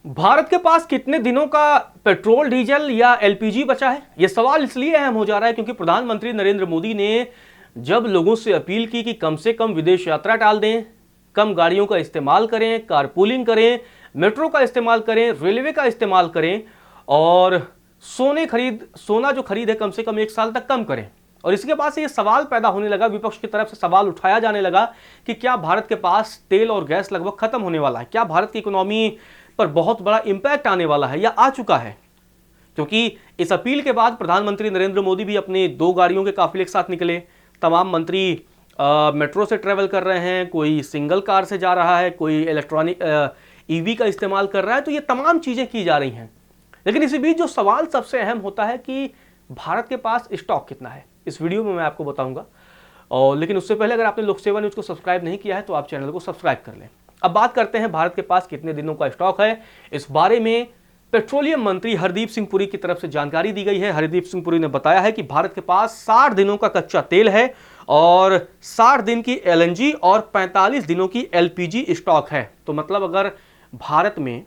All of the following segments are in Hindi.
भारत के पास कितने दिनों का पेट्रोल, डीजल या एलपीजी बचा है? यह सवाल इसलिए अहम हो जा रहा है क्योंकि प्रधानमंत्री नरेंद्र मोदी ने जब लोगों से अपील की कि कम से कम विदेश यात्रा टाल दें, कम गाड़ियों का इस्तेमाल करें, कारपूलिंग करें, मेट्रो का इस्तेमाल करें, रेलवे का इस्तेमाल करें और सोना जो खरीद है कम से कम 1 साल तक कम करें। और इसके बाद से ये सवाल पैदा होने लगा, विपक्ष की तरफ से सवाल उठाया जाने लगा कि क्या भारत के पास तेल और गैस लगभग खत्म होने वाला है? क्या भारत की इकोनॉमी पर बहुत बड़ा इंपैक्ट आने वाला है या आ चुका है? क्योंकि इस अपील के बाद प्रधानमंत्री नरेंद्र मोदी भी अपने 2 गाड़ियों के काफिले के साथ निकले। तमाम मंत्री मेट्रो से ट्रेवल कर रहे हैं, कोई सिंगल कार से जा रहा है, कोई इलेक्ट्रॉनिक ईवी का इस्तेमाल कर रहा है। तो ये तमाम चीजें की जा रही हैं। लेकिन इसी बीच जो सवाल सबसे अहम होता है कि भारत के पास स्टॉक कितना है, इस वीडियो में मैं आपको बताऊंगा। और लेकिन उससे पहले अगर आपने लोक सेवा न्यूज को सब्सक्राइब नहीं किया है तो आप चैनल को सब्सक्राइब कर लें। अब बात करते हैं भारत के पास कितने दिनों का स्टॉक है। इस बारे में पेट्रोलियम मंत्री हरदीप सिंह पुरी की तरफ से जानकारी दी गई है। हरदीप सिंह पुरी ने बताया है कि भारत के पास 60 दिनों का कच्चा तेल है और 60 दिन की एलएनजी और 45 दिनों की एलपीजी स्टॉक है। तो मतलब अगर भारत में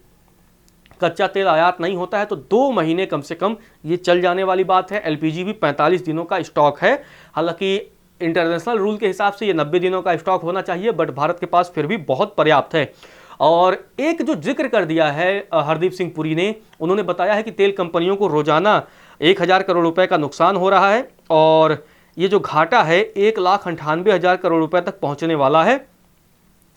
कच्चा तेल आयात नहीं होता है तो 2 महीने कम से कम ये चल जाने वाली बात है। एलपीजी भी 45 दिनों का स्टॉक है। हालांकि इंटरनेशनल रूल के हिसाब से ये 90 दिनों का स्टॉक होना चाहिए, बट भारत के पास फिर भी बहुत पर्याप्त है। और एक जो जिक्र कर दिया है हरदीप सिंह पुरी ने, उन्होंने बताया है कि तेल कंपनियों को रोजाना 1000 करोड़ रुपए का नुकसान हो रहा है और ये जो घाटा है 1,98,000 करोड़ रुपए तक पहुंचने वाला है।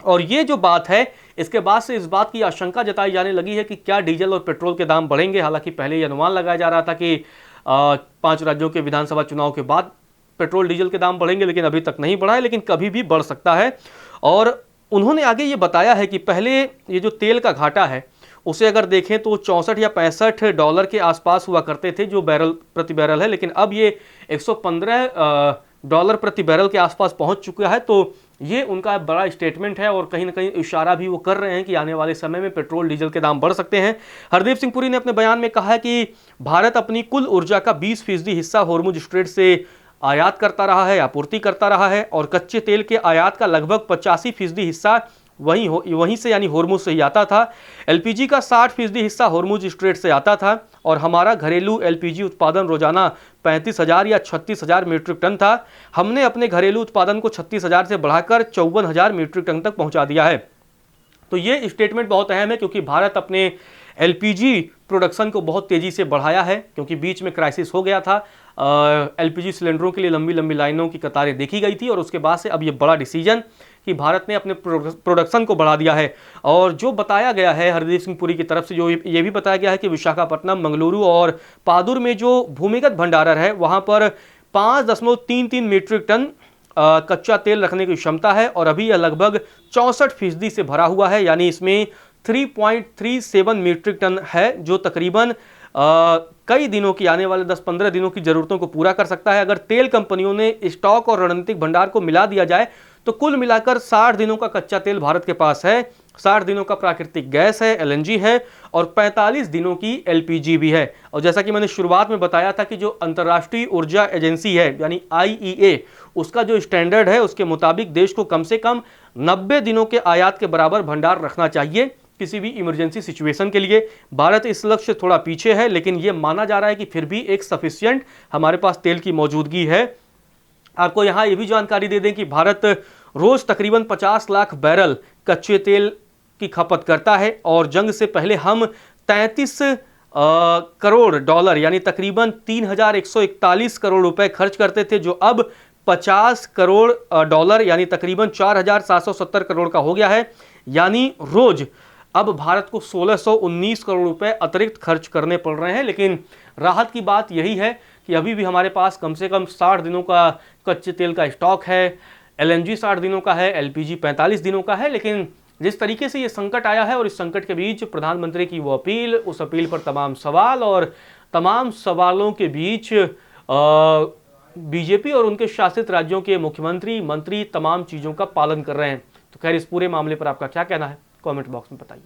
और ये जो बात है, इसके बाद से इस बात की आशंका जताई जाने लगी है कि क्या डीजल और पेट्रोल के दाम बढ़ेंगे। हालांकि पहले ये अनुमान लगाया जा रहा था कि 5 राज्यों के विधानसभा चुनाव के बाद पेट्रोल डीजल के दाम बढ़ेंगे, लेकिन अभी तक नहीं बढ़ा है, लेकिन कभी भी बढ़ सकता है। और उन्होंने आगे ये बताया है कि पहले ये जो तेल का घाटा है उसे अगर देखें तो 64 या 65 डॉलर के आसपास हुआ करते थे जो प्रति बैरल है, लेकिन अब ये 115 डॉलर प्रति बैरल के आसपास पहुंच चुका है। तो ये उनका बड़ा स्टेटमेंट है और कहीं ना कहीं इशारा भी वो कर रहे हैं कि आने वाले समय में पेट्रोल डीजल के दाम बढ़ सकते हैं। हरदीप सिंह पुरी ने अपने बयान में कहा है कि भारत अपनी कुल ऊर्जा का 20% हिस्सा होर्मुज स्ट्रेट से आयात करता रहा है, आपूर्ति करता रहा है और कच्चे तेल के आयात का लगभग 85% हिस्सा वहीं से यानी होर्मुज से ही आता था। एलपीजी का 60% हिस्सा होर्मुज स्ट्रेट से आता था और हमारा घरेलू एलपीजी उत्पादन रोजाना 35,000 या 36,000 मीट्रिक टन था। हमने अपने घरेलू उत्पादन को 36,000 से बढ़ाकर 54,000 मीट्रिक टन तक पहुंचा दिया है। तो ये स्टेटमेंट बहुत अहम है क्योंकि भारत अपने एलपीजी प्रोडक्शन को बहुत तेजी से बढ़ाया है, क्योंकि बीच में क्राइसिस हो गया था। एलपीजी सिलेंडरों के लिए लंबी लंबी लाइनों की कतारें देखी गई थी और उसके बाद से अब ये बड़ा डिसीजन कि भारत ने अपने प्रोडक्शन को बढ़ा दिया है। और जो बताया गया है हरदीप सिंह पुरी की तरफ से, जो ये भी बताया गया है कि विशाखापट्टनम, मंगलुरु और पादुर में जो भूमिगत भंडारण है वहां पर 5.33 मीट्रिक टन कच्चा तेल रखने की क्षमता है और अभी यह लगभग 64% से भरा हुआ है, यानी इसमें 3.37 मीट्रिक टन है जो तकरीबन कई दिनों की, आने वाले 10-15 दिनों की जरूरतों को पूरा कर सकता है। अगर तेल कंपनियों ने स्टॉक और रणनीतिक भंडार को मिला दिया जाए तो कुल मिलाकर 60 दिनों का कच्चा तेल भारत के पास है, 60 दिनों का प्राकृतिक गैस है, एलएनजी है और 45 दिनों की एलपीजी भी है। और जैसा कि मैंने शुरुआत में बताया था कि जो अंतर्राष्ट्रीय ऊर्जा एजेंसी है यानी आईईए, उसका जो स्टैंडर्ड है उसके मुताबिक देश को कम से कम 90 दिनों के आयात के बराबर भंडार रखना चाहिए किसी भी इमरजेंसी सिचुएशन के लिए। भारत इस लक्ष्य से थोड़ा पीछे है, लेकिन यह माना जा रहा है कि फिर भी एक सफिशिएंट हमारे पास तेल की मौजूदगी है। आपको यहां यह भी जानकारी दे दें कि भारत रोज तकरीबन 50 लाख बैरल कच्चे तेल की खपत करता है और जंग से पहले हम 33 करोड़ डॉलर यानी तकरीबन 3,141 करोड़ रुपए खर्च करते थे, जो अब 50 करोड़ डॉलर यानी तकरीबन 4,770 करोड़ का हो गया है। यानी रोज अब भारत को 1,619 करोड़ रुपए अतिरिक्त खर्च करने पड़ रहे हैं। लेकिन राहत की बात यही है कि अभी भी हमारे पास कम से कम 60 दिनों का कच्चे तेल का स्टॉक है, एलएनजी 60 दिनों का है, एलपीजी 45 दिनों का है। लेकिन जिस तरीके से ये संकट आया है और इस संकट के बीच प्रधानमंत्री की वो अपील, उस अपील पर तमाम सवाल और तमाम सवालों के बीच बीजेपी और उनके शासित राज्यों के मुख्यमंत्री, मंत्री तमाम चीज़ों का पालन कर रहे हैं। तो खैर, इस पूरे मामले पर आपका क्या कहना है, कमेंट बॉक्स में बताइए।